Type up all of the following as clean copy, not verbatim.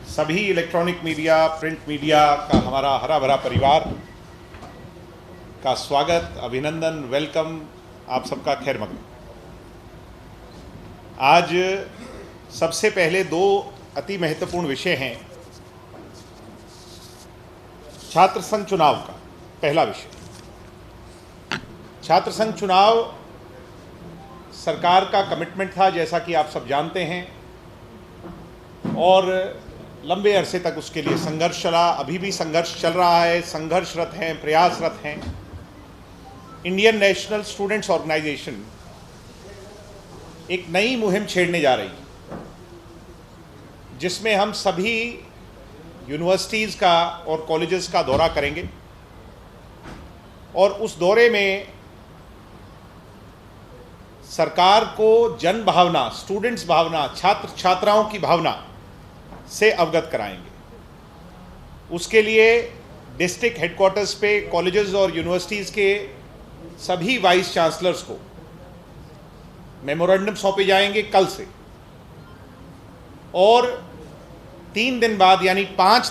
सभी electronic media, print media का हमारा हरा भरा परिवार का स्वागत, अभिनंदन, वेलकम, आप सबका खैर मकदम। आज सबसे पहले दो अति महत्वपूर्ण विषय हैं। छात्र संघ चुनाव का पहला विषय, छात्र संघ चुनाव सरकार का कमिटमेंट था, जैसा कि आप सब जानते हैं, और लंबे अरसे तक उसके लिए संघर्ष चला। अभी भी संघर्ष चल रहा है, संघर्षरत हैं, प्रयासरत हैं। इंडियन नेशनल स्टूडेंट्स ऑर्गेनाइजेशन एक नई मुहिम छेड़ने जा रही है, जिसमें हम सभी यूनिवर्सिटीज़ का और कॉलेजेस का दौरा करेंगे और उस दौरे में सरकार को जन भावना, स्टूडेंट्स भावना, छात्र छात्राओं की भावना से अवगत कराएंगे। उसके लिए डिस्ट्रिक्ट हेडक्वार्टर्स पे कॉलेजेस और यूनिवर्सिटीज़ के सभी वाइस चांसलर्स को मेमोरेंडम सौंपे जाएंगे कल से, और 3 दिन बाद यानी 6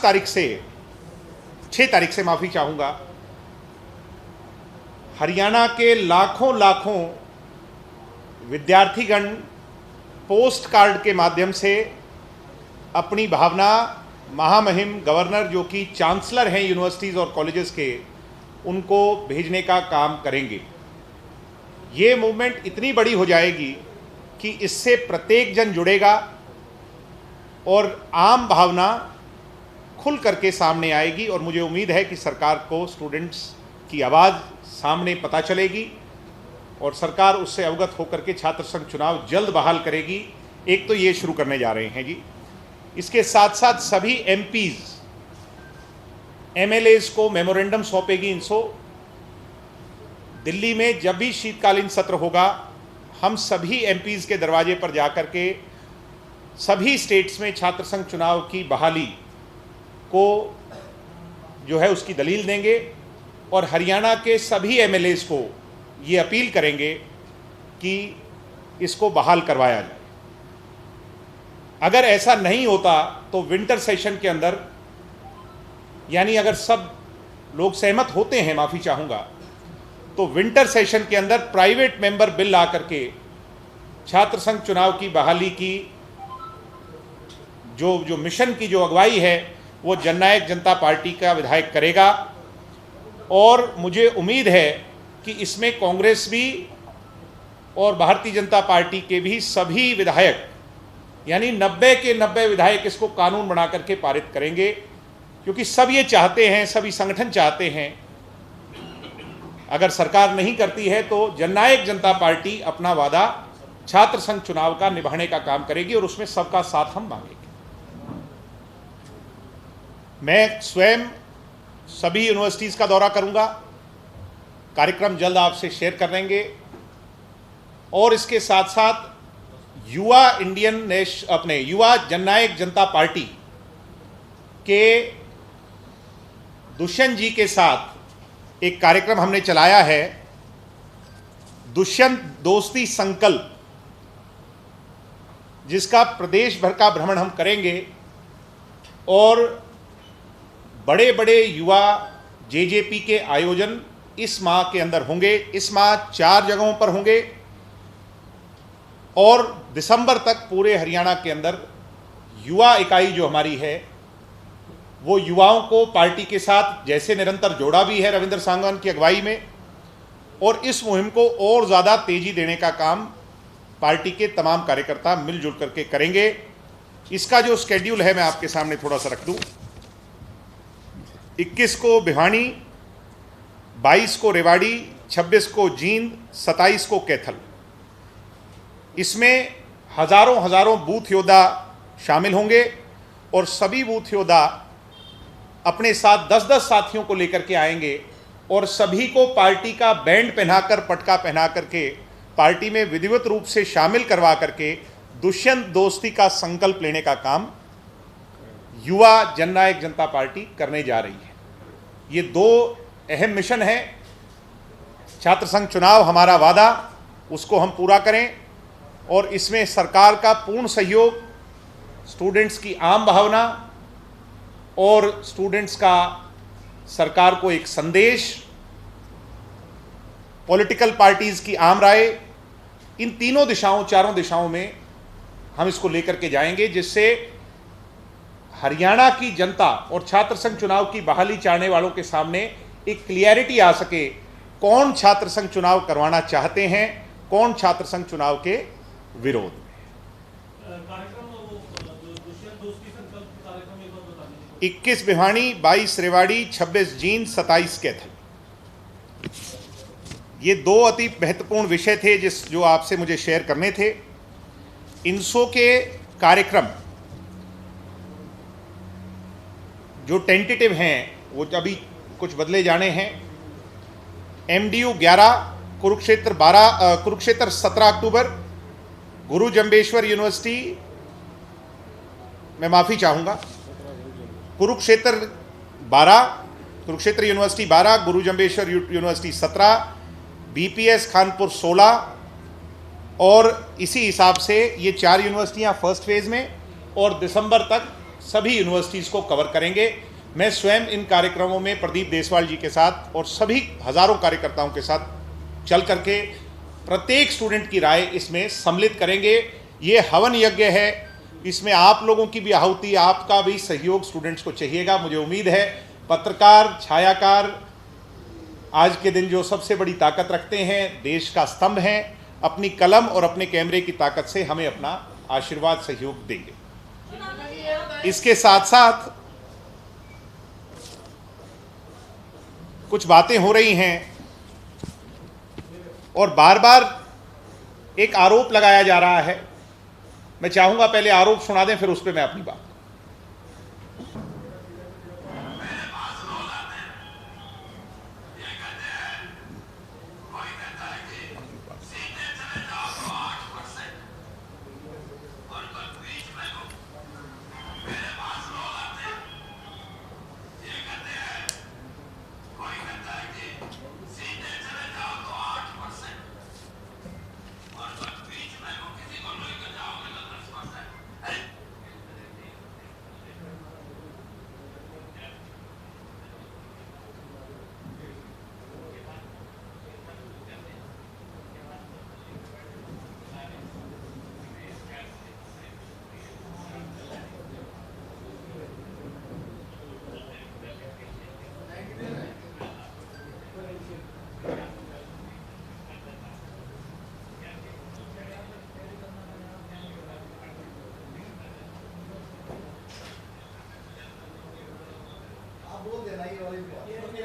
तारीख से माफ़ी चाहूँगा, हरियाणा के लाखों लाखों विद्यार्थीगण पोस्ट कार्ड के माध्यम से अपनी भावना महामहिम गवर्नर, जो कि चांसलर हैं यूनिवर्सिटीज़ और कॉलेजेस के, उनको भेजने का काम करेंगे। ये मूवमेंट इतनी बड़ी हो जाएगी कि इससे प्रत्येक जन जुड़ेगा और आम भावना खुल करके सामने आएगी, और मुझे उम्मीद है कि सरकार को स्टूडेंट्स की आवाज़ सामने पता चलेगी और सरकार उससे अवगत होकर के छात्र संघ चुनाव जल्द बहाल करेगी। एक तो ये शुरू करने जा रहे हैं जी। इसके साथ साथ सभी एमपीज, एमएलएज को मेमोरेंडम सौंपेगी इनसो। दिल्ली में जब भी शीतकालीन सत्र होगा, हम सभी एमपीज के दरवाजे पर जाकर के सभी स्टेट्स में छात्र संघ चुनाव की बहाली को जो है उसकी दलील देंगे, और हरियाणा के सभी एमएलएज को ये अपील करेंगे कि इसको बहाल करवाया जाए। अगर ऐसा नहीं होता तो विंटर सेशन के अंदर, यानी अगर सब लोग सहमत होते हैं, माफ़ी चाहूँगा, तो विंटर सेशन के अंदर प्राइवेट मेंबर बिल ला करके छात्र संघ चुनाव की बहाली की जो मिशन की जो अगुवाई है वो जननायक जनता पार्टी का विधायक करेगा। और मुझे उम्मीद है कि इसमें कांग्रेस भी और भारतीय जनता पार्टी के भी सभी विधायक, यानी 90 के 90 विधायक इसको कानून बना करके पारित करेंगे, क्योंकि सब ये चाहते हैं, सभी संगठन चाहते हैं। अगर सरकार नहीं करती है तो जननायक जनता पार्टी अपना वादा छात्र संघ चुनाव का निभाने का काम करेगी, और उसमें सबका साथ हम मांगेंगे। मैं स्वयं सभी यूनिवर्सिटीज़ का दौरा करूंगा, कार्यक्रम जल्द आपसे शेयर कर देंगे, और इसके साथ साथ युवा युवा जननायक जनता पार्टी के दुष्यंत जी के साथ एक कार्यक्रम हमने चलाया है, दुष्यंत दोस्ती संकल्प, जिसका प्रदेश भर का भ्रमण हम करेंगे, और बड़े बड़े युवा जेजेपी के आयोजन इस माह के अंदर होंगे। इस माह 4 जगहों पर होंगे, और दिसंबर तक पूरे हरियाणा के अंदर युवा इकाई जो हमारी है वो युवाओं को पार्टी के साथ जैसे निरंतर जोड़ा भी है रविंद्र सांगवान की अगुवाई में, और इस मुहिम को और ज़्यादा तेजी देने का काम पार्टी के तमाम कार्यकर्ता मिलजुल करके करेंगे। इसका जो स्केड्यूल है मैं आपके सामने थोड़ा सा रख दूं। 21 को भिवानी, 22 को रेवाड़ी, 26 को जींद, 27 को कैथल। इसमें हजारों बूथ योद्धा शामिल होंगे, और सभी बूथ योद्धा अपने साथ 10-10 साथियों को लेकर के आएंगे, और सभी को पार्टी का बैंड पहनाकर, पटका पहना करके पार्टी में विधिवत रूप से शामिल करवा करके दुष्यंत दोस्ती का संकल्प लेने का काम युवा जननायक जनता पार्टी करने जा रही है। ये 2 अहम मिशन है। छात्र संघ चुनाव हमारा वादा, उसको हम पूरा करें, और इसमें सरकार का पूर्ण सहयोग, स्टूडेंट्स की आम भावना और स्टूडेंट्स का सरकार को एक संदेश, पॉलिटिकल पार्टीज की आम राय, इन तीनों दिशाओं, चारों दिशाओं में हम इसको लेकर के जाएंगे, जिससे हरियाणा की जनता और छात्र संघ चुनाव की बहाली चाहने वालों के सामने एक क्लियरिटी आ सके, कौन छात्र संघ चुनाव करवाना चाहते हैं, कौन छात्र संघ चुनाव के विरोध में। 21 भिवानी, 22 रेवाड़ी, 26 जींद, 27 कैथल, ये दो अति महत्वपूर्ण विषय थे जो आपसे मुझे शेयर करने थे। इनसो के कार्यक्रम जो टेंटेटिव हैं वो अभी कुछ बदले जाने हैं। MDU 11, कुरुक्षेत्र 12, कुरुक्षेत्र 17 अक्टूबर, गुरु जंबेश्वर यूनिवर्सिटी, मैं माफ़ी चाहूँगा, कुरुक्षेत्र 12, कुरुक्षेत्र यूनिवर्सिटी 12, गुरु जंबेश्वर यूनिवर्सिटी 17, BPS खानपुर 16, और इसी हिसाब से ये 4 यूनिवर्सिटियाँ फर्स्ट फेज़ में, और दिसंबर तक सभी यूनिवर्सिटीज़ को कवर करेंगे। मैं स्वयं इन कार्यक्रमों में प्रदीप देसवाल जी के साथ और सभी हज़ारों कार्यकर्ताओं के साथ चल करके प्रत्येक स्टूडेंट की राय इसमें सम्मिलित करेंगे। ये हवन यज्ञ है, इसमें आप लोगों की भी आहुति, आपका भी सहयोग स्टूडेंट्स को चाहिएगा। मुझे उम्मीद है पत्रकार, छायाकार आज के दिन जो सबसे बड़ी ताकत रखते हैं, देश का स्तंभ हैं, अपनी कलम और अपने कैमरे की ताकत से हमें अपना आशीर्वाद, सहयोग देंगे। इसके साथ साथ कुछ बातें हो रही हैं और बार बार एक आरोप लगाया जा रहा है। मैं चाहूंगा पहले आरोप सुना दें, फिर उस पर मैं अपनी बात।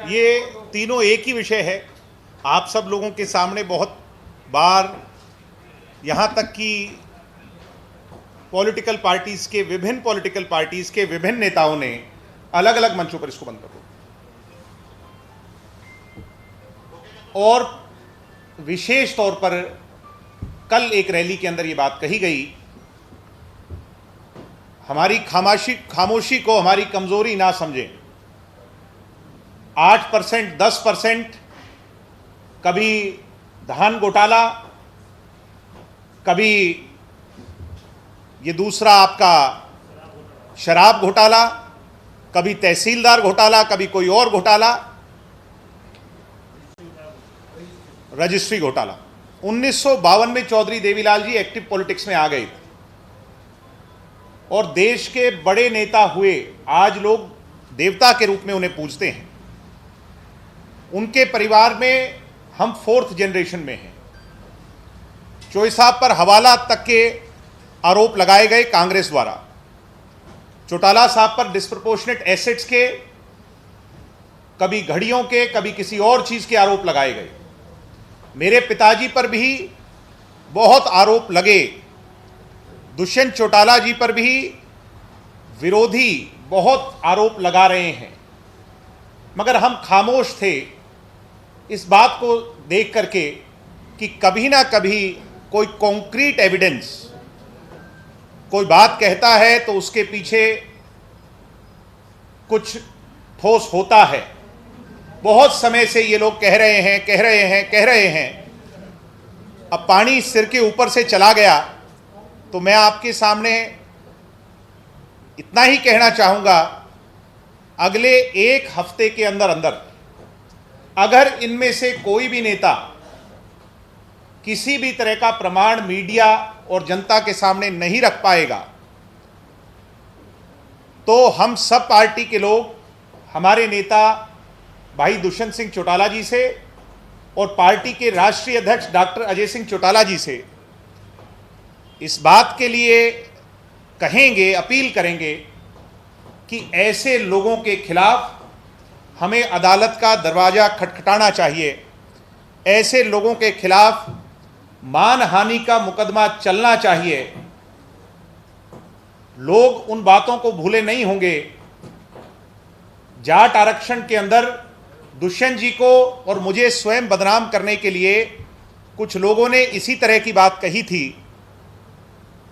ये तीनों एक ही विषय है। आप सब लोगों के सामने बहुत बार, यहाँ तक कि विभिन्न पॉलिटिकल पार्टीज के विभिन्न नेताओं ने अलग अलग मंचों पर इसको बंद कर दिया, और विशेष तौर पर कल एक रैली के अंदर ये बात कही गई, हमारी खामोशी को हमारी कमजोरी ना समझें। 8%, 10%, कभी धान घोटाला, कभी ये दूसरा आपका शराब घोटाला, कभी तहसीलदार घोटाला, कभी कोई और घोटाला, रजिस्ट्री घोटाला। 1952 में चौधरी देवीलाल जी एक्टिव पॉलिटिक्स में आ गए थे और देश के बड़े नेता हुए। आज लोग देवता के रूप में उन्हें पूजते हैं। उनके परिवार में हम 4th जनरेशन में हैं। चोई साहब पर हवाला तक के आरोप लगाए गए कांग्रेस द्वारा। चौटाला साहब पर डिस्प्रपोर्शनेट एसेट्स के, कभी घड़ियों के, कभी किसी और चीज के आरोप लगाए गए। मेरे पिताजी पर भी बहुत आरोप लगे। दुष्यंत चौटाला जी पर भी विरोधी बहुत आरोप लगा रहे हैं, मगर हम खामोश थे इस बात को देख करके कि कभी ना कभी कोई कॉन्क्रीट एविडेंस, कोई बात कहता है तो उसके पीछे कुछ ठोस होता है। बहुत समय से ये लोग कह रहे हैं। अब पानी सिर के ऊपर से चला गया तो मैं आपके सामने इतना ही कहना चाहूँगा अगले एक हफ्ते के अंदर अंदर अगर इनमें से कोई भी नेता किसी भी तरह का प्रमाण मीडिया और जनता के सामने नहीं रख पाएगा तो हम सब पार्टी के लोग हमारे नेता भाई दुष्यंत सिंह चौटाला जी से और पार्टी के राष्ट्रीय अध्यक्ष डॉक्टर अजय सिंह चौटाला जी से इस बात के लिए कहेंगे, अपील करेंगे कि ऐसे लोगों के खिलाफ हमें अदालत का दरवाजा खटखटाना चाहिए। ऐसे लोगों के खिलाफ मानहानि का मुकदमा चलना चाहिए। लोग उन बातों को भूले नहीं होंगे। जाट आरक्षण के अंदर दुष्यंत जी को और मुझे स्वयं बदनाम करने के लिए कुछ लोगों ने इसी तरह की बात कही थी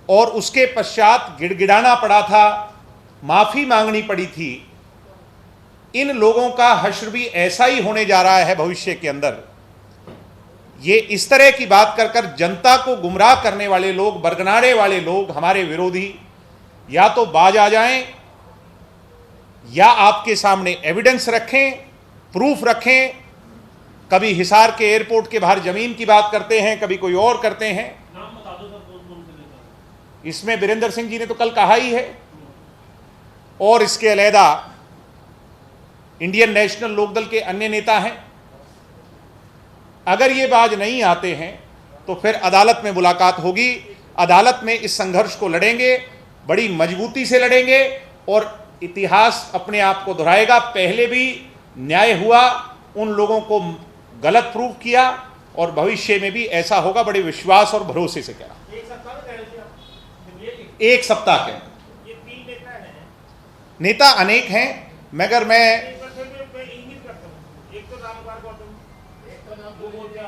और उसके पश्चात गिड़गिड़ाना पड़ा था, माफी मांगनी पड़ी थी। इन लोगों का हश्र भी ऐसा ही होने जा रहा है भविष्य के अंदर। ये इस तरह की बात कर कर जनता को गुमराह करने वाले लोग, बरगनाड़े वाले लोग, हमारे विरोधी या तो बाज आ जाएं या आपके सामने एविडेंस रखें, प्रूफ रखें। कभी हिसार के एयरपोर्ट के बाहर जमीन की बात करते हैं, कभी कोई और करते हैं। नाम बता दो सर, कौन-कौन से नेता? इसमें वीरेंद्र सिंह जी ने तो कल कहा ही है और इसके अलहदा इंडियन नेशनल लोकदल के अन्य नेता हैं। अगर ये बाज नहीं आते हैं तो फिर अदालत में मुलाकात होगी। अदालत में इस संघर्ष को लड़ेंगे, बड़ी मजबूती से लड़ेंगे और इतिहास अपने आप को दोहराएगा। पहले भी न्याय हुआ, उन लोगों को गलत प्रूव किया और भविष्य में भी ऐसा होगा। बड़े विश्वास और भरोसे से कह रहा हूं। एक सप्ताह में कह रहे थे आप? एक सप्ताह के ये 3 नेता हैं। नेता अनेक हैं मगर मैं एक इंगित करता हूं। एक तो रामकुमार गौतम, एक तो नाम दो बोलते हैं,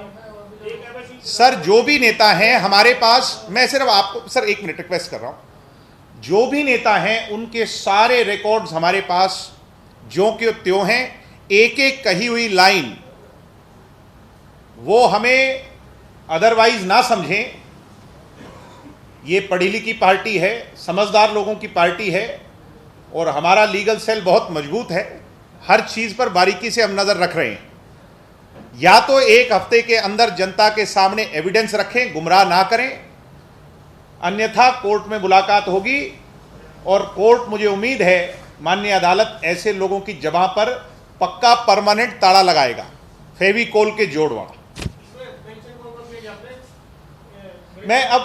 एक अभय सिंह। सर जो भी नेता हैं हमारे पास, मैं सिर्फ आपको सर 1 मिनट रिक्वेस्ट कर रहा हूं। जो भी नेता हैं उनके सारे रिकॉर्ड्स हमारे पास ज्यों के त्यों हैं। एक एक कही हुई लाइन वो हमें अदरवाइज ना समझें। ये पढ़ी लिखी पार्टी है, समझदार लोगों की पार्टी है और हमारा लीगल सेल बहुत मजबूत है। हर चीज़ पर बारीकी से हम नज़र रख रहे हैं। या तो एक हफ्ते के अंदर जनता के सामने एविडेंस रखें, गुमराह ना करें, अन्यथा कोर्ट में मुलाकात होगी और कोर्ट, मुझे उम्मीद है माननीय अदालत ऐसे लोगों की जगह पर पक्का परमानेंट ताला लगाएगा, फेविकोल के जोड़वाड़ा। मैं अब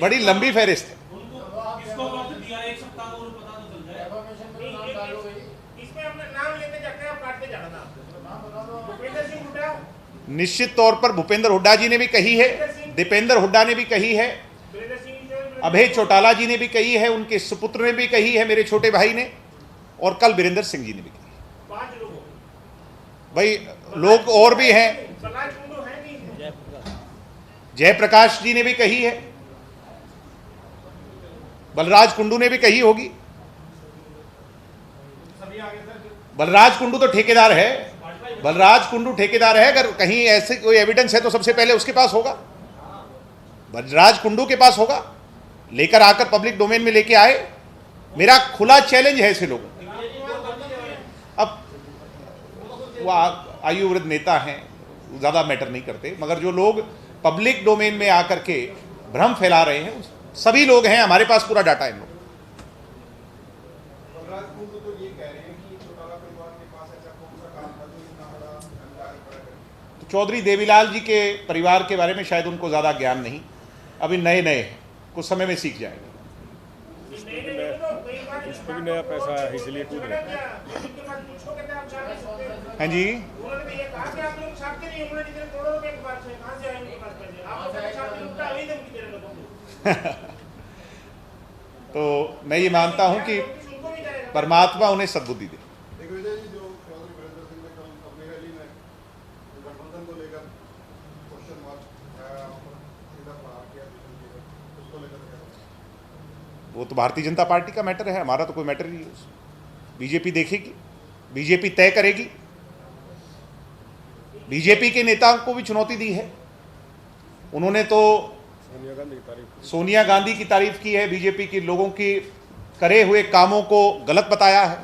बड़ी लंबी फहरिस्त है। किसको वक्त दिया? एक सप्ताह को पता तो चल जाए। इसमें अपने नाम लेते जाते हैं, आप काटते जाना नाम। भूपेंद्र सिंह हुड्डा, निश्चित तौर पर भूपेंद्र हुड्डा जी ने भी कही है, दीपेंद्र हुड्डा ने भी कही है, अभय चौटाला जी ने भी कही है, उनके सुपुत्र ने भी कही है, मेरे छोटे भाई ने, और कल वीरेंद्र सिंह जी ने भी कही। 5 लोग भाई लोग और भी हैं, जयप्रकाश जी ने भी कही है, बलराज कुंडू ने भी कही होगी। बलराज कुंडू तो ठेकेदार है, बलराज कुंडू ठेकेदार है। अगर कहीं ऐसे कोई एविडेंस है तो सबसे पहले उसके पास होगा, बलराज कुंडू के पास होगा। लेकर आकर पब्लिक डोमेन में लेके आए। मेरा खुला चैलेंज है ऐसे लोगों। अब वो आयु वृद्ध नेता हैं, ज़्यादा मैटर नहीं करते, मगर जो लोग पब्लिक डोमेन में आकर के भ्रम फैला रहे हैं सभी लोग हैं। हमारे पास पूरा डाटा है। तो चौधरी देवीलाल जी के परिवार के बारे में शायद उनको ज़्यादा ज्ञान नहीं, अभी नए हैं, कुछ समय में सीख जाएंगे। उसको भी नया पैसा है इसलिए कूद रहे हैं। हाँ जी, तो मैं ये मानता हूं कि परमात्मा उन्हें सद्बुद्धि दे। वो तो भारतीय जनता पार्टी का मैटर है, हमारा तो कोई मैटर नहीं है। बीजेपी देखेगी, बीजेपी तय करेगी। बीजेपी के नेताओं को भी चुनौती दी है। उन्होंने तो सोनिया गांधी की तारीफ की है, बीजेपी के लोगों के करे हुए कामों को गलत बताया है।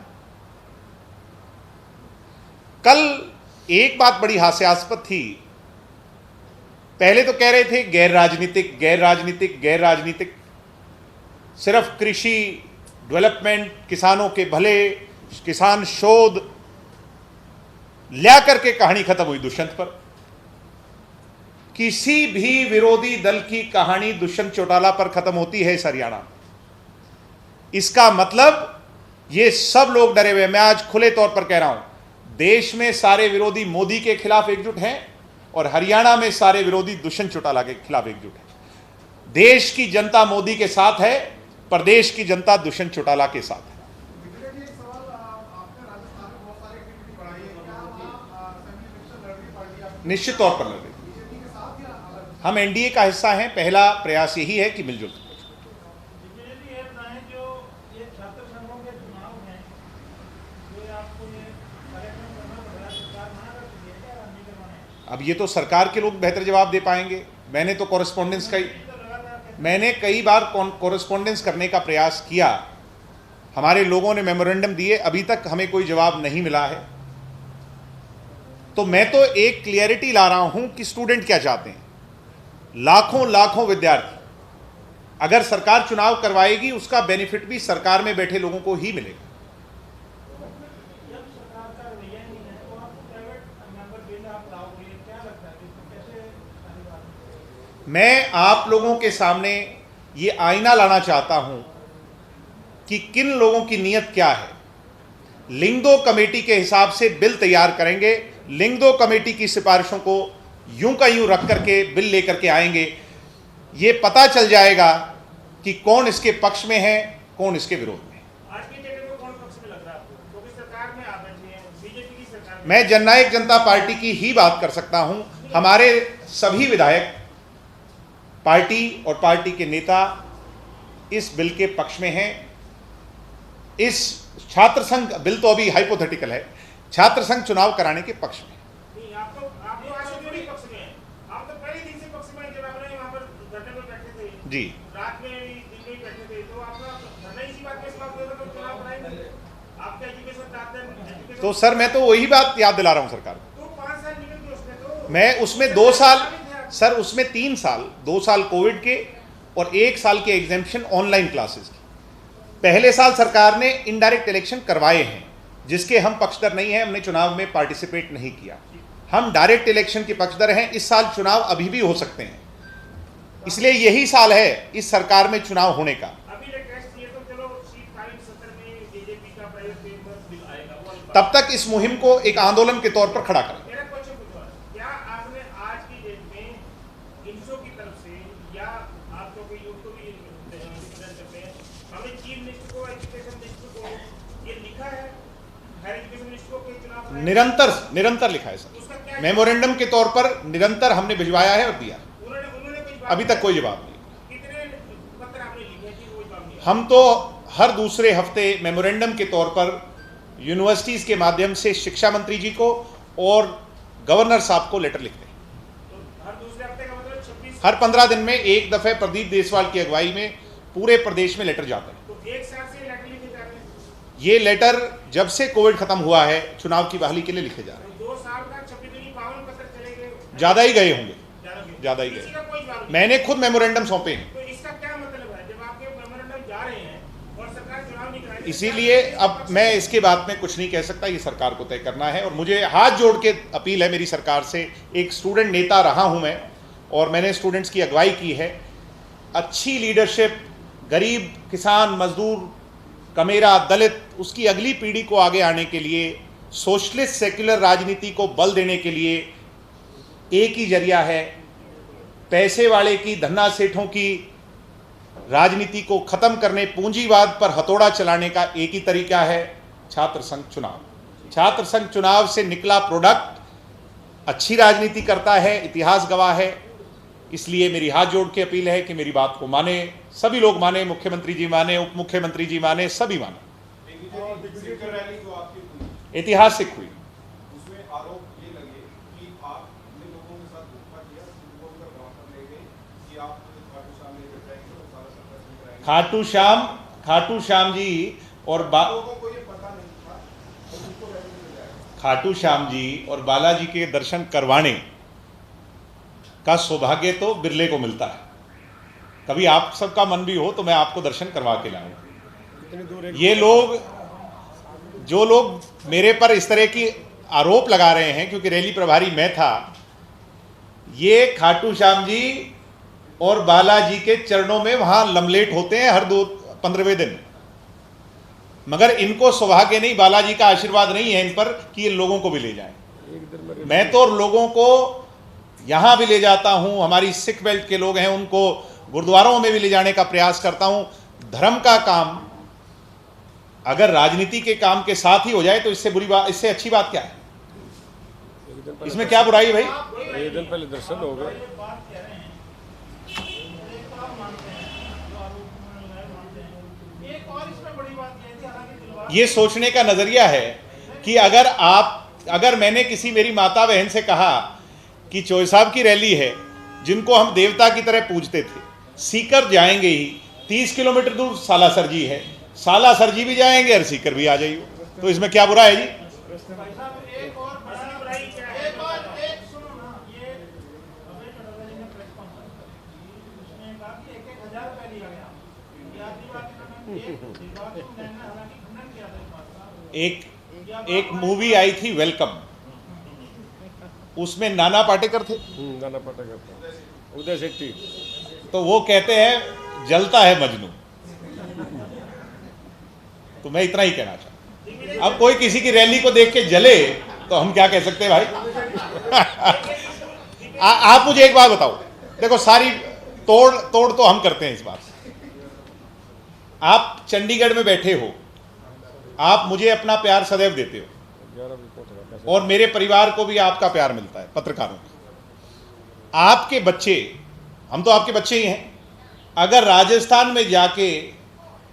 कल एक बात बड़ी हास्यास्पद थी। पहले तो कह रहे थे गैर राजनीतिक, गैर राजनीतिक, गैर राजनीतिक, सिर्फ कृषि डेवलपमेंट, किसानों के भले, किसान शोध, ल्या करके कहानी खत्म हुई दुष्यंत पर। किसी भी विरोधी दल की कहानी दुष्यंत चौटाला पर खत्म होती है इस हरियाणा। इसका मतलब ये सब लोग डरे हुए। मैं आज खुले तौर पर कह रहा हूं, देश में सारे विरोधी मोदी के खिलाफ एकजुट हैं और हरियाणा में सारे विरोधी दुष्यंत चौटाला के खिलाफ एकजुट हैं। देश की जनता मोदी के साथ है, प्रदेश की जनता दुष्यंत चौटाला के साथ है। निश्चित तौर पर लड़ रही। हम एनडीए का हिस्सा हैं। पहला प्रयास यही है कि मिलजुल कर अब ये तो सरकार के लोग बेहतर जवाब दे पाएंगे। मैंने तो मैंने कई बार कॉरेस्पॉन्डेंस करने का प्रयास किया। हमारे लोगों ने मेमोरेंडम दिए, अभी तक हमें कोई जवाब नहीं मिला है। तो मैं तो एक क्लियरिटी ला रहा हूं कि स्टूडेंट क्या चाहते हैं। लाखों लाखों विद्यार्थी, अगर सरकार चुनाव करवाएगी उसका बेनिफिट भी सरकार में बैठे लोगों को ही मिलेगा। मैं आप लोगों के सामने ये आईना लाना चाहता हूं कि किन लोगों की नीयत क्या है। लिंगदो कमेटी के हिसाब से बिल तैयार करेंगे। लिंगदो कमेटी की सिफारिशों को यूं का यूं रख करके बिल लेकर के आएंगे। ये पता चल जाएगा कि कौन इसके पक्ष में है, कौन इसके विरोध में। आज की डेट में कौन पक्ष में लग रहा है आपको? क्योंकि सरकार में आप बैठे हैं, बीजेपी की सरकार में। मैं जननायक जनता पार्टी की ही बात कर सकता हूं। हमारे सभी विधायक, पार्टी और पार्टी के नेता इस बिल के पक्ष में हैं। इस छात्र संघ बिल तो अभी हाइपोथेटिकल है, छात्र संघ चुनाव कराने के पक्ष में। नहीं, आप तो आज से थोड़ी पक्ष में हैं। आप तो पहले दिन से पक्ष में हैं। जब आपने वहां पर धरने में बैठे थे जी, रात में भी, दिन में भी बैठे थे, तो आप धरना इसी बात पे समाप्त होगा तो चुनाव कराएंगे। आपका एजुकेशन चाहते तो सर मैं तो वही बात याद दिला रहा हूं सरकार को। तो 5 साल निकल गए उसमें, तो मैं उसमें 2 साल सर, उसमें 3 साल, 2 साल कोविड के और 1 साल के एग्जामिशन ऑनलाइन क्लासेस की। पहले साल सरकार ने इनडायरेक्ट इलेक्शन करवाए हैं, जिसके हम पक्षधर नहीं हैं। हमने चुनाव में पार्टिसिपेट नहीं किया। हम डायरेक्ट इलेक्शन के पक्षधर हैं। इस साल चुनाव अभी भी हो सकते हैं, इसलिए यही साल है इस सरकार में चुनाव होने का। अभी लेटेस्ट ये तो चलो शीतकालीन सत्र में बीजेपी का प्राइवेट बिल आएगा, वो तब तक इस मुहिम को एक आंदोलन के तौर पर खड़ा करें। मेरा क्वेश्चन पूछो, क्या आपने आज की डेट में इंसो की तरफ से या आप लोग यूथ को भी रिप्रेजेंट करते हैं, हमें चीफ मिनिस्टर को, एजुकेशन मिनिस्टर को ये लिखा है, हायर एजुकेशन मिनिस्टर को कि चुनाव कराएं? निरंतर लिखा है सर। उसका क्या मेमोरेंडम के तौर पर निरंतर हमने भिजवाया है और दिया। उन्होंने कोई अभी तक कोई जवाब नहीं। कितने पत्र आपने लिखे कि वो जवाब नहीं? हम तो हर दूसरे हफ्ते मेमोरेंडम के तौर पर यूनिवर्सिटीज़ के माध्यम से शिक्षा मंत्री जी को और गवर्नर साहब को लेटर लिखते हैं। तो हर दूसरे हफ्ते का मतलब 26, हर 15 दिन में एक दफ़े प्रदीप देसवाल की अगुवाई में पूरे प्रदेश में लेटर जाते हैं। तो एक साल से लेटर लिखे जा रहे हैं। ये लेटर जब से कोविड खत्म हुआ है चुनाव की बहाली के लिए लिखे जा रहे हैं। 2 साल का 26 दिन 52 पत्र चले गए, ज़्यादा ही गए होंगे, ज़्यादा ही किसी गए। का कोई जवाब नहीं। मैंने खुद मेमोरेंडम सौंपे हैं। तो इसका क्या मतलब है जब आपके मेमोरेंडम जा रहे हैं और सरकार चुनाव नहीं कराएगी? इसीलिए अब मैं इसके बात में कुछ नहीं कह सकता, ये सरकार को तय करना है। और मुझे हाथ जोड़ के अपील है मेरी सरकार से। एक स्टूडेंट नेता रहा हूं मैं और मैंने स्टूडेंट्स की अगुवाई की है। अच्छी लीडरशिप, गरीब, किसान, मजदूर, कमेरा, दलित, उसकी अगली पीढ़ी को आगे आने के लिए, सोशलिस्ट सेक्युलर राजनीति को बल देने के लिए एक ही जरिया है। पैसे वाले की, धन्ना सेठों की राजनीति को खत्म करने, पूंजीवाद पर हथौड़ा चलाने का एक ही तरीका है, छात्र संघ चुनाव। छात्र संघ चुनाव से निकला प्रोडक्ट अच्छी राजनीति करता है, इतिहास गवाह है। इसलिए मेरी हाथ जोड़ के अपील है कि मेरी बात को माने, सभी लोग माने, मुख्यमंत्री जी माने, उप मुख्यमंत्री जी माने, सभी माने। ऐतिहासिक हुई। उसमें आरोप ये लगे कि आपने लोगों के साथ धोखा किया, लोगों का बहाना ले गए कि आप खाटू श्याम जी और लोगों को ये पता नहीं था और उसको खाटू श्याम जी और बालाजी के दर्शन करवाने का सौभाग्य तो बिरले को मिलता है। कभी आप सबका मन भी हो तो मैं आपको दर्शन करवा के लाऊंगा। इतनी दूर एक ये लोग, जो लोग मेरे पर इस तरह की आरोप लगा रहे हैं, क्योंकि रैली प्रभारी मैं था, ये खाटू श्याम जी और बालाजी के चरणों में वहां लमलेट होते हैं हर 15वें दिन, मगर इनको सौभाग्य नहीं, बालाजी का आशीर्वाद नहीं है इन पर कि ये लोगों को भी ले जाएं। एक दिन में मैं तो लोगों को यहां भी ले जाता हूं, हमारी सिख बेल्ट के लोग हैं उनको गुरुद्वारों में भी ले जाने का प्रयास करता हूं। धर्म का काम अगर राजनीति के काम के साथ ही हो जाए तो इससे बुरी बात, इससे अच्छी बात क्या है? एक दिन पहले इसमें क्या बुराई है भाई? एक दिन पहले दर्शन हो गए। ये सोचने का नजरिया है कि अगर मैंने किसी मेरी माता बहन से कहा कि चोई साहब की रैली है, जिनको हम देवता की तरह पूजते थे, सीकर जाएंगे ही, 30 किलोमीटर दूर सालासर जी है, सालासर जी भी जाएंगे और सीकर भी आ जाइए, तो इसमें क्या बुरा है जी? एक मूवी आई थी वेलकम, उसमें नाना पाटेकर थे, नाना पाटेकर, उदय शेट्टी। तो वो कहते हैं जलता है मजनू। तो मैं इतना ही कहना चाहता हूं। अब कोई किसी की रैली को देख के जले तो हम क्या कह सकते हैं भाई? आप मुझे एक बात बताओ, देखो सारी तोड़ तो हम करते हैं इस बात। आप चंडीगढ़ में बैठे हो, आप मुझे अपना प्यार सदैव देते हो, 11 बजे पहुंच और मेरे परिवार को भी आपका प्यार मिलता है, पत्रकारों को। आपके बच्चे, हम तो आपके बच्चे ही हैं, अगर राजस्थान में जाके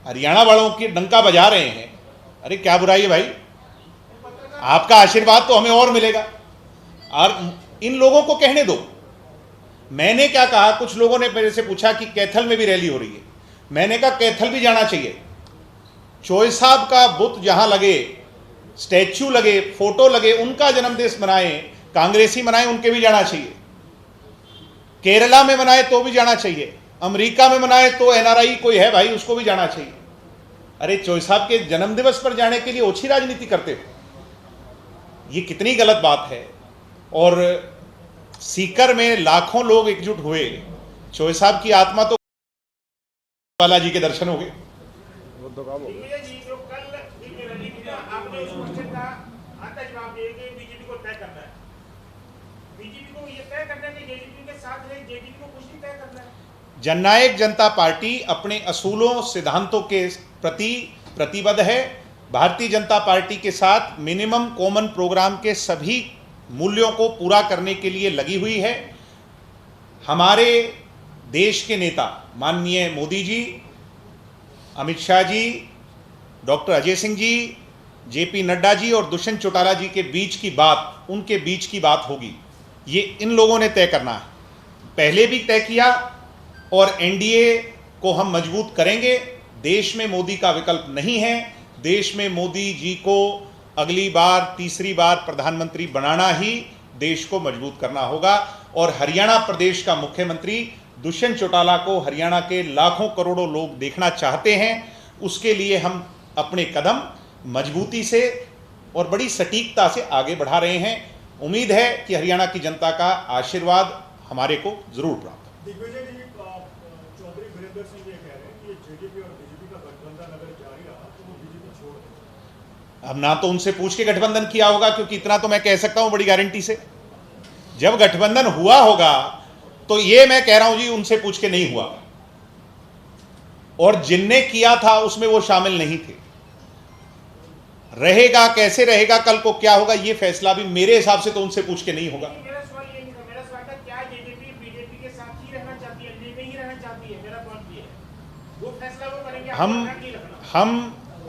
हरियाणा वालों की डंका बजा रहे हैं, अरे क्या बुराई है भाई? आपका आशीर्वाद तो हमें और मिलेगा। और इन लोगों को कहने दो। मैंने क्या कहा, कुछ लोगों ने मेरे से पूछा कि कैथल में भी रैली हो रही है, मैंने कहा कैथल भी जाना चाहिए। चोई साहब का बुत जहां लगे, स्टैच्यू लगे, फोटो लगे, उनका जन्मदिन मनाएं, कांग्रेसी मनाएं, उनके भी जाना चाहिए। केरला में मनाए तो भी जाना चाहिए, अमेरिका में मनाए तो एनआरआई कोई है भाई, उसको भी जाना चाहिए। अरे चोई साहब के जन्मदिवस पर जाने के लिए ओछी राजनीति करते हो, ये कितनी गलत बात है। और सीकर में लाखों लोग एकजुट हुए, चोई साहब की आत्मा तो बालाजी के दर्शन हो गए। वो तो काम हो गया। दिग्विजय जी, जो कल रैली की ना, आपने उस क्वेश्चन का आता जवाब दिया कि बीजेपी को तय करना है, बीजेपी को ये तय करना है कि जेजेपी के साथ है, जेजेपी को कुछ नहीं तय करना है। जननायक जनता पार्टी अपने असूलों सिद्धांतों के प्रति प्रतिबद्ध है। भारतीय जनता पार्टी के साथ मिनिमम कॉमन प्रोग्राम के सभी मूल्यों को पूरा करने के लिए लगी हुई है। हमारे देश के नेता माननीय मोदी जी, अमित शाह जी, डॉक्टर अजय सिंह जी, जेपी नड्डा जी और दुष्यंत चौटाला जी के बीच की बात, उनके बीच की बात होगी, ये इन लोगों ने तय करना है। पहले भी तय किया और एनडीए को हम मजबूत करेंगे। देश में मोदी का विकल्प नहीं है। देश में मोदी जी को अगली बार, तीसरी बार प्रधानमंत्री बनाना ही देश को मजबूत करना होगा। और हरियाणा प्रदेश का मुख्यमंत्री दुष्यंत चौटाला को हरियाणा के लाखों करोड़ों लोग देखना चाहते हैं। उसके लिए हम अपने कदम मजबूती से और बड़ी सटीकता से आगे बढ़ा रहे हैं। उम्मीद है कि हरियाणा की जनता का आशीर्वाद हमारे को जरूर प्राप्त हो। दिग्विजय जी, चौधरी वीरेंद्र सिंह ये कह रहे हैं कि जेजेपी और बीजेपी का गठबंधन अगर जारी रहा तो वो बीजेपी छोड़ देंगे। अब ना तो उनसे पूछ के गठबंधन किया होगा, क्योंकि इतना तो मैं कह सकता हूं बड़ी गारंटी से, जब गठबंधन हुआ होगा तो ये मैं कह रहा हूं जी, उनसे पूछ के नहीं हुआ, और जिनने किया था उसमें वो शामिल नहीं थे। रहेगा कैसे रहेगा, कल को क्या होगा, ये फैसला भी मेरे हिसाब से तो उनसे पूछ के नहीं होगा। मेरा सवाल ये नहीं था, मेरा सवाल था क्या जेजेपी बीजेपी के साथ ही रहना चाहती है, एनडीए में ही रहना चाहती है? मेरा पॉइंट ये है, वो फैसला वो करेंगे, आपको रखना नहीं रखना। हम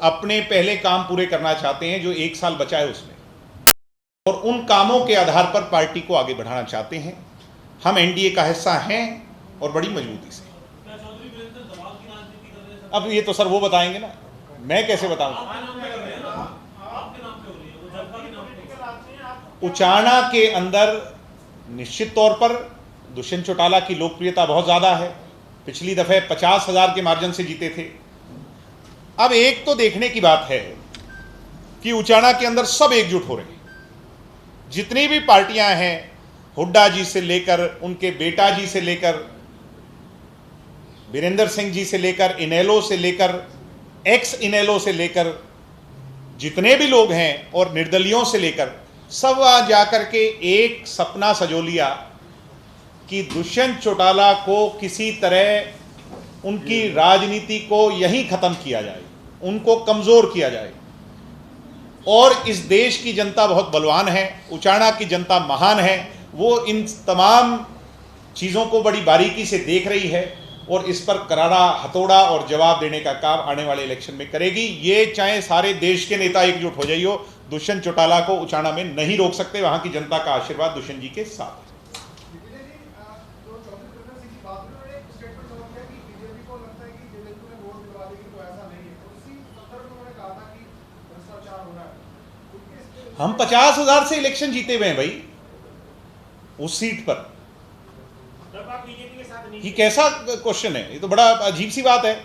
अपने पहले काम पूरे करना चाहते हैं जो 1 साल बचा है उसमें, और उन कामों के आधार पर पार्टी को आगे बढ़ाना चाहते हैं। हम एनडीए का हिस्सा हैं और बड़ी मजबूती से। अब ये तो सर वो बताएंगे ना, मैं कैसे बताऊं? उचाना के अंदर निश्चित तौर पर दुष्यंत चौटाला की लोकप्रियता बहुत ज़्यादा है। पिछली दफ़े 50,000 के मार्जिन से जीते थे। अब एक तो देखने की बात है कि उचाना के अंदर सब एकजुट हो रहे हैं। जितनी भी पार्टियां हैं, हुड्डा जी से लेकर उनके बेटा जी से लेकर वीरेंद्र सिंह जी से लेकर इनेलो से लेकर एक्स इनेलो से लेकर जितने भी लोग हैं और निर्दलियों से लेकर सब वहां जाकर के एक सपना सजो लिया कि दुष्यंत चौटाला को किसी तरह उनकी राजनीति को यहीं खत्म किया जाए, उनको कमजोर किया जाए। और इस देश की जनता बहुत बलवान है, उचाना की जनता महान है, वो इन तमाम चीज़ों को बड़ी बारीकी से देख रही है और इस पर करारा हथौड़ा और जवाब देने का काम आने वाले इलेक्शन में करेगी। ये चाहे सारे देश के नेता एकजुट हो जाइए, दुष्यंत चौटाला को उचाना में नहीं रोक सकते। वहां की जनता का आशीर्वाद दुष्यंत जी के साथ है। हम 50,000 से इलेक्शन जीते हुए हैं भाई उस सीट पर। तब आप बीजेपी के साथ नहीं ये कैसा क्वेश्चन है? ये तो बड़ा अजीब सी बात है। थे,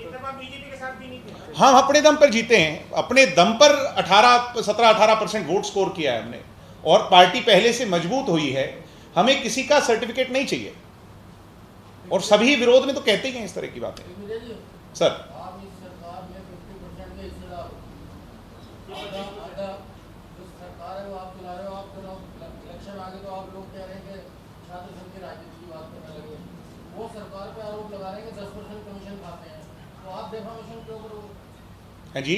तब आप बीजेपी के साथ भी नहीं थे। हम अपने दम पर जीते हैं, अपने दम पर 17-18% वोट स्कोर किया है हमने, और पार्टी पहले से मजबूत हुई है। हमें किसी का सर्टिफिकेट नहीं चाहिए, और सभी विरोध में तो कहते ही हैं इस तरह की बातें। सर आप इस सरकार में 50% के हिस्सेदार हो। आधा जो सरकार है वो आप चला रहे हो। आप इलेक्शन आगे तो आप लोग कह रहे हैं कि छात्र संघ की राजनीति की बात करने लगे। वो सरकार पे आरोप लगा रहे हैं कि 10% कमीशन खाते हैं, तो आप डेफामेशन क्यों करोगे? है जी,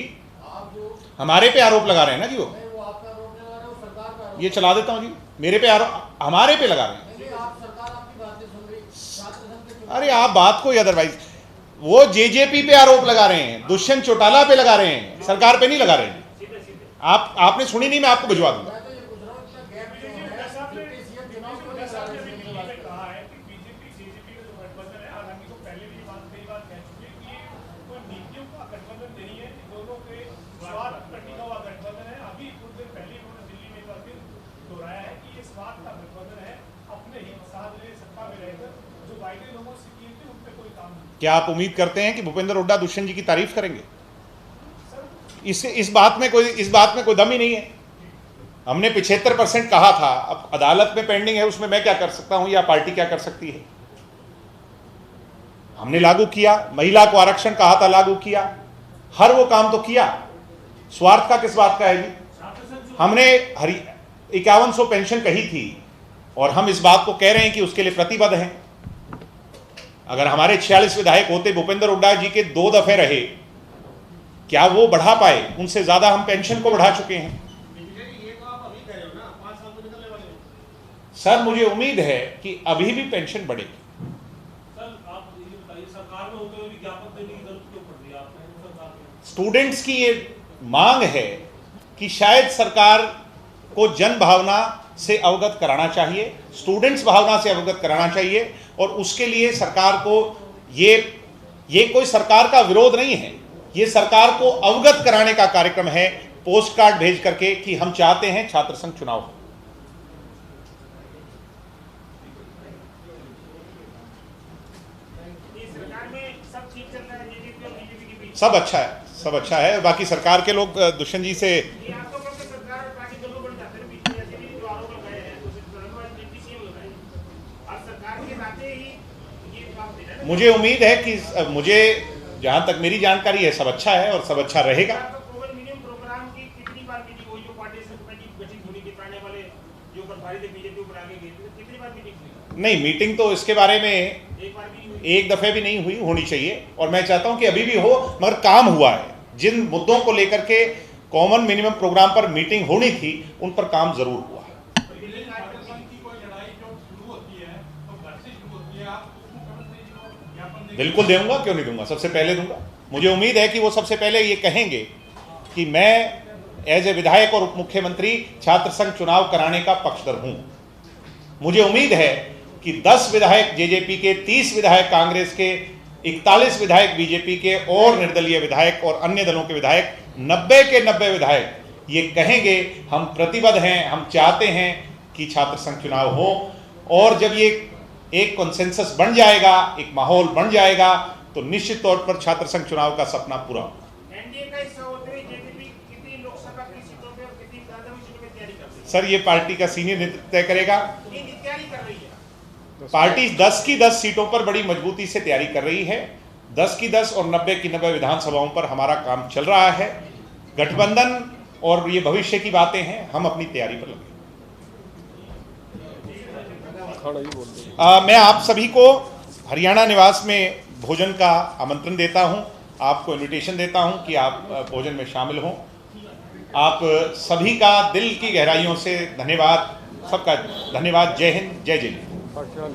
आप जो हमारे पे आरोप लगा रहे हैं ना जी। नहीं, वो आप पे आरोप नहीं लगा रहे, वो सरकार पे आरोप। ये चला देता हूं जी, मेरे पे आरोप, हमारे पे लगा रहे हैं। नहीं, आप सरकार आपकी बातें सुन रही, छात्र संघ के अरे आप बात को अदरवाइज, वो जेजेपी पे आरोप लगा रहे हैं, दुष्यंत चौटाला पे लगा रहे हैं, सरकार पे नहीं लगा रहे हैं। आपने सुनी नहीं, मैं आपको भिजवा दूंगा। मैं तो ये पूछ रहा हूँ इतना गैप क्यों है? डिप्टी सीएम चुनाव क्यों नहीं लड़ा रहे हैं? ने कहा है कि बीजेपी सीजेपी का जो गठबंधन है, हालांकि वो पहले भी कई बार कह चुके हैं कि ये कोई नीतियों का गठबंधन नहीं है, दोनों के स्वार्थ पर टिका हुआ गठबंधन है। अभी कुछ दिन पहले उन्होंने दिल्ली में एक बार फिर दोहराया है कि ये स्वार्थ का गठबंधन है, अपने हित साथ में सत्ता में रहकर जो वायदे लोगों से किए थे उन पे कोई काम नहीं। क्या आप उम्मीद करते हैं कि भूपेंद्र हुड्डा दुष्यंत जी की तारीफ करेंगे? इस बात में कोई दम ही नहीं है। हमने 75% कहा था, अब अदालत में पेंडिंग है, उसमें मैं क्या कर सकता हूं या पार्टी क्या कर सकती है? हमने लागू किया, महिला को आरक्षण कहा था, लागू किया, हर वो काम तो किया। स्वार्थ का किस बात का है जी? हमने 5100 पेंशन कही थी और हम इस बात को कह रहे हैं कि उसके लिए प्रतिबद्ध हैं। अगर हमारे 46 विधायक होते, भूपेंद्र हुड्डा जी के 2 दफे रहे, क्या वो बढ़ा पाए? उनसे ज्यादा हम पेंशन को बढ़ा चुके हैं। सर मुझे उम्मीद है कि अभी भी पेंशन बढ़ेगी। सर आप ये बताइए, सरकार में होते हुए विज्ञापन देने की जरूरत क्यों पड़ रही है आपको सरकार में? स्टूडेंट्स की ये मांग है कि शायद सरकार को जन भावना से अवगत कराना चाहिए, स्टूडेंट्स भावना से अवगत कराना चाहिए, और उसके लिए सरकार को ये कोई सरकार का विरोध नहीं है, ये सरकार को अवगत कराने का कार्यक्रम है, पोस्ट कार्ड भेज करके कि हम चाहते हैं छात्र संघ चुनाव हो। इस सरकार में सब ठीक चल रहा है, जेजेपी और बीजेपी के बीच। सब अच्छा है। बाकी सरकार के लोग दुष्यंत जी से ये आपको कब तक सरकार और पार्टी दोनों बन जाते हैं? बीच में जैसे भी जो आरोप लगाए हैं, तो सिर्फ धर्मवाद डिप्टी सीएम लगाए हैं। अब सरकार के नाते ही ये काम दे रहे हैं। मुझे उम्मीद है कि मुझे जहां तक मेरी जानकारी है सब अच्छा है और सब अच्छा रहेगा। आपका कॉमन मिनिमम प्रोग्राम की कितनी बार मीटिंग हुई? जो पार्टी से कमेटी गठित होने के ताने वाले जो प्रभारी थे बीजेपी ऊपर आगे गए थे, कितनी बार मीटिंग हुई? नहीं, मीटिंग तो इसके बारे में एक बार भी नहीं हुई। एक दफे भी नहीं हुई, होनी चाहिए, और मैं चाहता हूं कि अभी भी हो, मगर काम हुआ है। जिन मुद्दों को लेकर के कॉमन मिनिमम प्रोग्राम पर मीटिंग होनी थी, उन पर काम जरूर हुआ है। बिल्कुल दूंगा, क्यों नहीं दूंगा, सबसे पहले दूंगा। मुझे उम्मीद है कि वो सबसे पहले ये कहेंगे कि मैं एज ए विधायक और उप मुख्यमंत्री छात्र संघ चुनाव कराने का पक्षधर हूं। मुझे उम्मीद है कि 10 विधायक जेजेपी के, 30 विधायक कांग्रेस के, 41 विधायक बीजेपी के और निर्दलीय विधायक और अन्य दलों के विधायक, 90 के 90 विधायक ये कहेंगे हम प्रतिबद्ध हैं, हम चाहते हैं कि छात्र संघ चुनाव हो, और जब ये एक कॉन्सेंसस बन जाएगा, एक माहौल बन जाएगा, तो निश्चित तौर पर छात्र संघ चुनाव का सपना पूरा होगा। एनडीए का हिस्सा होते हुए जेजेपी कितनी लोकसभा की सीटों पे और कितनी विधानसभा सीटों पे तैयारी कर रही है? सर ये पार्टी का सीनियर नेतृत्व तय करेगा। नहीं, तैयारी कर रही है। पार्टी 10 की 10 सीटों पर बड़ी मजबूती से तैयारी कर रही है। 10 की 10 और 90 की 90 विधानसभाओं पर हमारा काम चल रहा है। गठबंधन और ये भविष्य की बातें हैं, हम अपनी तैयारी पर लगे। खाना ही बोल दो। मैं आप सभी को हरियाणा निवास में भोजन का आमंत्रण देता हूं, आपको इनविटेशन देता हूं कि आप भोजन में शामिल हों। आप सभी का दिल की गहराइयों से धन्यवाद, सबका धन्यवाद। जय हिंद, जय जय। पाकिस्तान